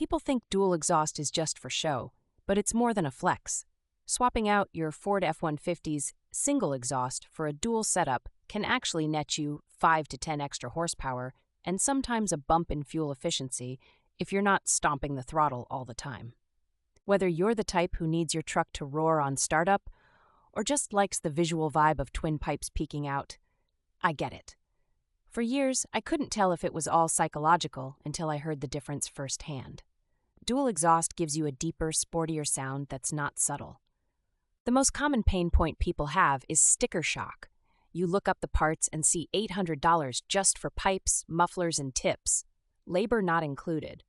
People think dual exhaust is just for show, but it's more than a flex. Swapping out your Ford F-150's single exhaust for a dual setup can actually net you 5 to 10 extra horsepower and sometimes a bump in fuel efficiency if you're not stomping the throttle all the time. Whether you're the type who needs your truck to roar on startup or just likes the visual vibe of twin pipes peeking out, I get it. For years, I couldn't tell if it was all psychological until I heard the difference firsthand. Dual exhaust gives you a deeper, sportier sound that's not subtle. The most common pain point people have is sticker shock. You look up the parts and see $800 just for pipes, mufflers, and tips, labor not included.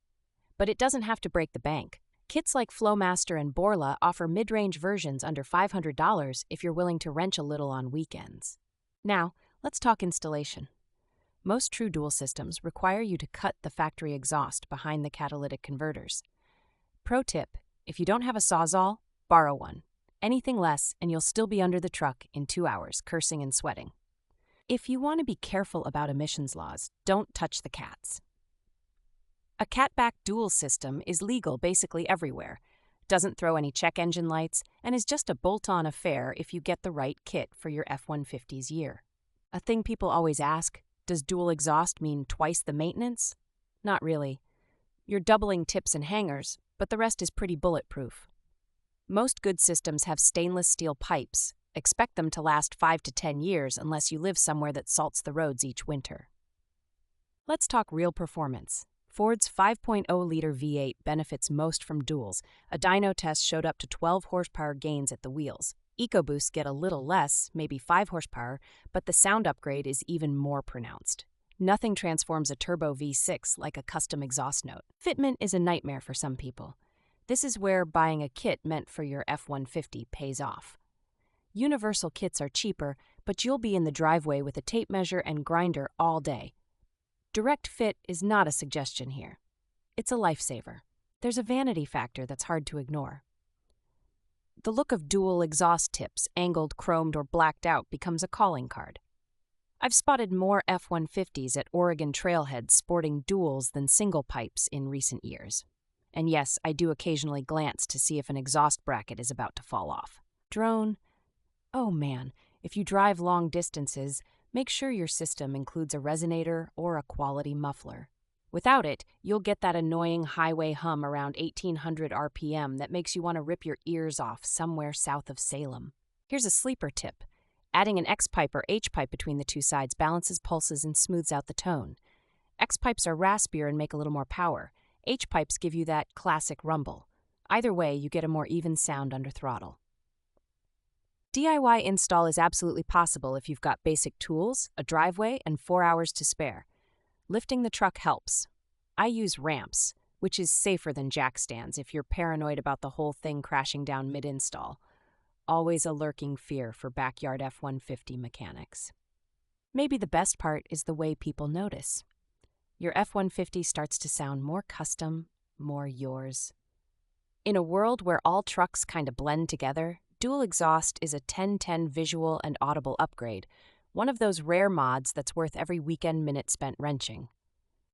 But it doesn't have to break the bank. Kits like Flowmaster and Borla offer mid-range versions under $500 if you're willing to wrench a little on weekends. Now, let's talk installation. Most true dual systems require you to cut the factory exhaust behind the catalytic converters. Pro tip, if you don't have a sawzall, borrow one. Anything less, and you'll still be under the truck in 2 hours, cursing and sweating. If you want to be careful about emissions laws, don't touch the cats. A catback dual system is legal basically everywhere, doesn't throw any check engine lights, and is just a bolt-on affair if you get the right kit for your F-150's year. A thing people always ask, does dual exhaust mean twice the maintenance? Not really. You're doubling tips and hangers, but the rest is pretty bulletproof. Most good systems have stainless steel pipes. Expect them to last 5 to 10 years unless you live somewhere that salts the roads each winter. Let's talk real performance. Ford's 5.0-liter V8 benefits most from duals. A dyno test showed up to 12 horsepower gains at the wheels. EcoBoosts get a little less, maybe 5 horsepower, but the sound upgrade is even more pronounced. Nothing transforms a turbo V6 like a custom exhaust note. Fitment is a nightmare for some people. This is where buying a kit meant for your F-150 pays off. Universal kits are cheaper, but you'll be in the driveway with a tape measure and grinder all day. Direct fit is not a suggestion here. It's a lifesaver. There's a vanity factor that's hard to ignore. The look of dual exhaust tips, angled, chromed, or blacked out, becomes a calling card. I've spotted more F-150s at Oregon trailheads sporting duals than single pipes in recent years. And yes, I do occasionally glance to see if an exhaust bracket is about to fall off. Drone. Oh man, if you drive long distances, make sure your system includes a resonator or a quality muffler. Without it, you'll get that annoying highway hum around 1800 RPM that makes you want to rip your ears off somewhere south of Salem. Here's a sleeper tip. Adding an X-pipe or H-pipe between the two sides balances pulses and smooths out the tone. X-pipes are raspier and make a little more power. H-pipes give you that classic rumble. Either way, you get a more even sound under throttle. DIY install is absolutely possible if you've got basic tools, a driveway, and 4 hours to spare. Lifting the truck helps. I use ramps, which is safer than jack stands if you're paranoid about the whole thing crashing down mid-install. Always a lurking fear for backyard F-150 mechanics. Maybe the best part is the way people notice. Your F-150 starts to sound more custom, more yours. In a world where all trucks kind of blend together, dual exhaust is a 10/10 visual and audible upgrade, one of those rare mods that's worth every weekend minute spent wrenching.